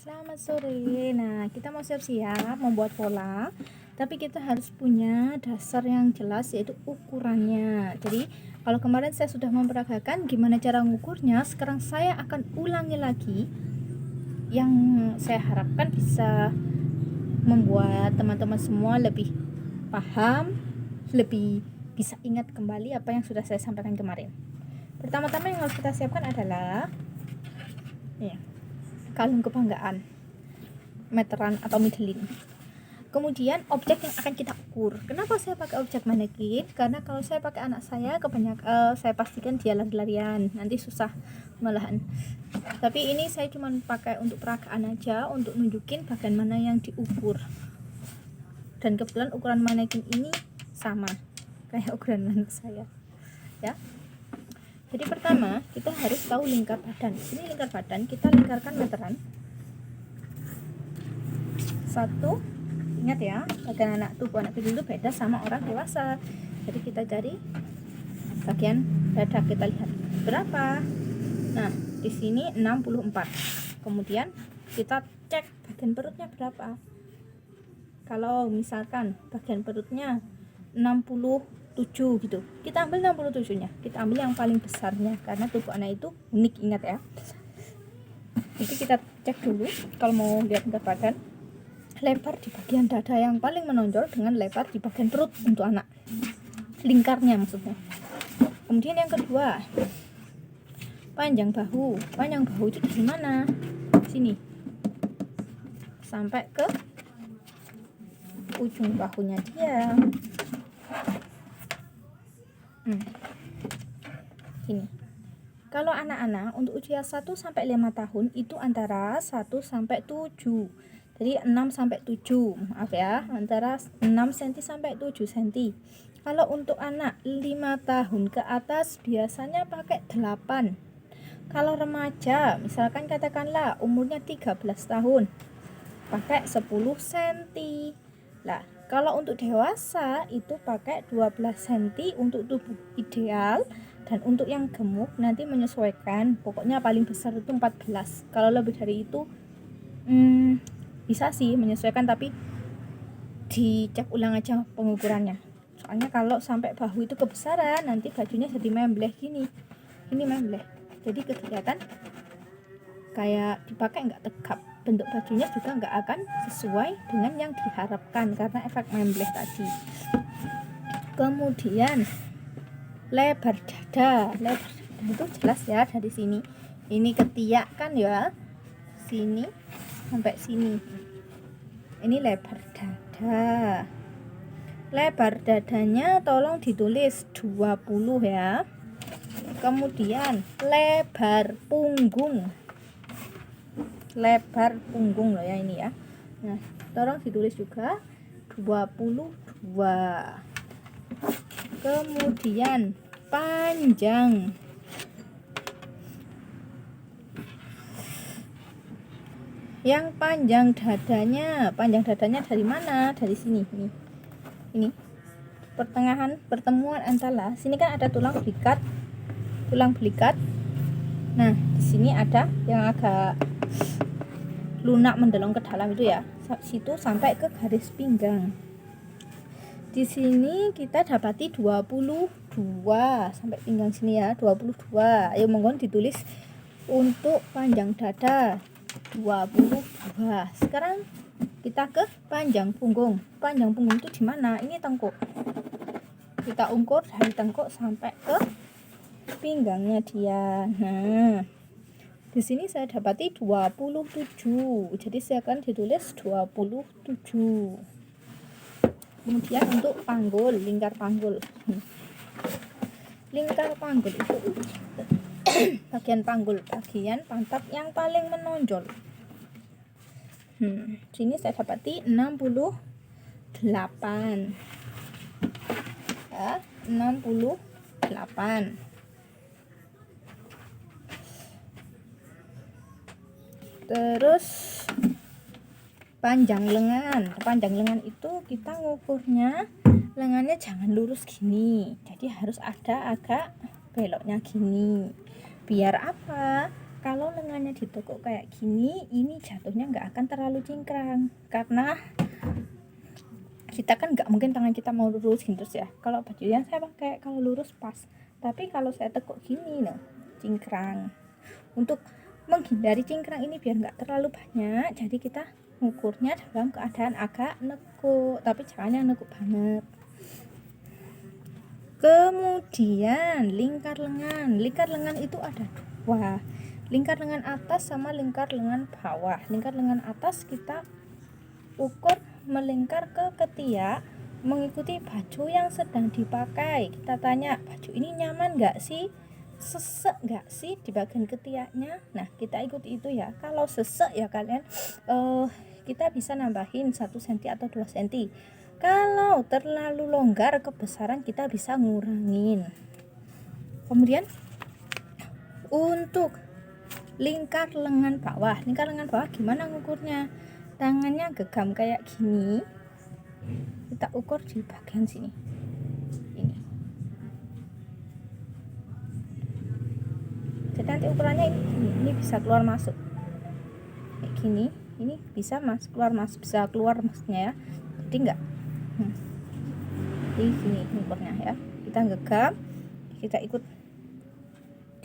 Selamat sore. Nah, kita mau siap-siap membuat pola, tapi kita harus punya dasar yang jelas yaitu ukurannya. Jadi, kalau kemarin saya sudah memperagakan gimana cara mengukurnya, sekarang saya akan ulangi lagi yang saya harapkan bisa membuat teman-teman semua lebih paham, lebih bisa ingat kembali apa yang sudah saya sampaikan kemarin. Pertama-tama yang harus kita siapkan adalah kalung kebanggaan, meteran atau midelin. Kemudian objek yang akan kita ukur. Kenapa saya pakai objek manekin? Karena kalau saya pakai anak saya saya pastikan dia lari-larian, nanti susah malahan. Tapi ini saya cuma pakai untuk peragaan aja, untuk nunjukin bagian mana yang diukur. Dan kebetulan ukuran manekin ini sama kayak ukuran anak saya, ya. Jadi pertama kita harus tahu lingkar badan. Ini lingkar badan, kita lingkarkan meteran. Satu, ingat ya, bagian tubuh anak kecil itu beda sama orang dewasa. Jadi kita cari bagian dada, kita lihat berapa. Nah, di sini 64. Kemudian kita cek bagian perutnya berapa. Kalau misalkan bagian perutnya 67 gitu, kita ambil 67-nya, kita ambil yang paling besarnya karena tubuh anak itu unik, ingat ya. Jadi kita cek dulu kalau mau lihat lingkar badan, lebar di bagian dada yang paling menonjol dengan lebar di bagian perut untuk anak, lingkarnya maksudnya. Kemudian yang kedua, panjang bahu. Panjang bahu itu dari mana? Sini sampai ke ujung bahunya dia. Ini. Kalau anak-anak untuk usia 1 sampai 5 tahun itu antara 1 sampai 7. Jadi 6 sampai 7. Maaf ya, antara 6 cm sampai 7 cm. Kalau untuk anak 5 tahun ke atas biasanya pakai 8. Kalau remaja, misalkan katakanlah umurnya 13 tahun, pakai 10 cm. Lah, kalau untuk dewasa itu pakai 12 cm untuk tubuh ideal, dan untuk yang gemuk nanti menyesuaikan, pokoknya paling besar itu 14. Kalau lebih dari itu bisa sih menyesuaikan, tapi dicek ulang aja pengukurannya. Soalnya kalau sampai bahu itu kebesaran nanti bajunya jadi membleh gini. Ini membleh. Jadi kelihatan kayak dipakai nggak tegap. Bentuk bajunya juga nggak akan sesuai dengan yang diharapkan karena efek membleh tadi. Kemudian lebar dada. Lebar dada itu jelas ya dari sini. Ini ketiak kan ya. Sini sampai sini. Ini lebar dada. Lebar dadanya tolong ditulis 20 ya. Kemudian lebar punggung. Lebar punggung loh ya ini ya. Nah, tolong ditulis juga 22. Kemudian panjang. Yang panjang dadanya dari mana? Dari sini nih. Ini pertemuan antara sini kan ada tulang belikat. Nah, di sini ada yang agak lunak mendelong ke dalam itu ya. Situ sampai ke garis pinggang. Di sini kita dapati 22 sampai pinggang sini ya, 22. Ayo monggo ditulis untuk panjang dada 22. Sekarang kita ke panjang punggung. Panjang punggung itu di mana? Ini tengkuk. Kita ukur dari tengkuk sampai ke pinggangnya dia. Nah, di sini saya dapati 27. Jadi saya akan ditulis 27. Kemudian untuk panggul, lingkar panggul. Lingkar panggul itu bagian panggul, bagian pantat yang paling menonjol. Sini saya dapati 68. Ya, 68. Terus panjang lengan. Panjang lengan itu kita ngukurnya lengannya jangan lurus gini, jadi harus ada agak beloknya gini. Biar apa? kalau lengannya ditekuk kayak gini, ini jatuhnya nggak akan terlalu cingkrang, karena kita kan nggak mungkin tangan kita mau lurus gitu ya. Kalau baju yang saya pakai kalau lurus pas, tapi kalau saya tekuk gini nah cingkrang. Untuk menghindari cingkrang ini biar nggak terlalu banyak, jadi kita ngukurnya dalam keadaan agak nekuk, tapi jangan yang nekuk banget. Kemudian lingkar lengan itu ada dua, lingkar lengan atas sama lingkar lengan bawah. Lingkar lengan atas kita ukur melingkar ke ketiak mengikuti baju yang sedang dipakai. Kita tanya, baju ini nyaman gak sih, sesek gak sih di bagian ketiaknya. Nah kita ikuti itu ya. Kalau sesek ya kalian kita bisa nambahin 1 cm atau 2 cm. Kalau terlalu longgar kebesaran kita bisa ngurangin. Kemudian untuk lingkar lengan bawah gimana ngukurnya? Tangannya genggam kayak gini, kita ukur di bagian sini ini. Jadi nanti ukurannya ini bisa keluar masuk kayak gini, ini bisa keluar masuk, bisa keluar maksudnya ya. Jadi enggak di sini ukurnya ya, kita genggam, kita ikut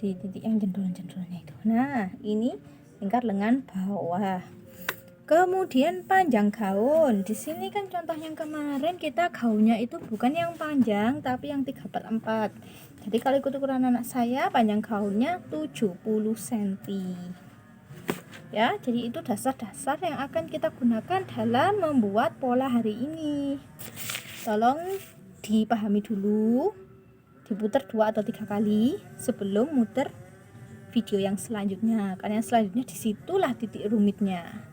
di titik yang jendol-jendolnya itu. Nah ini lingkar lengan bawah. Kemudian panjang gaun. Di sini kan contoh yang kemarin kita gaunnya itu bukan yang panjang tapi yang 3/4. Jadi kalau ikut ukuran anak saya panjang gaunnya 70 cm. Ya, jadi itu dasar-dasar yang akan kita gunakan dalam membuat pola hari ini. Tolong dipahami dulu, diputar 2 atau 3 kali sebelum muter video yang selanjutnya, karena yang selanjutnya disitulah titik rumitnya.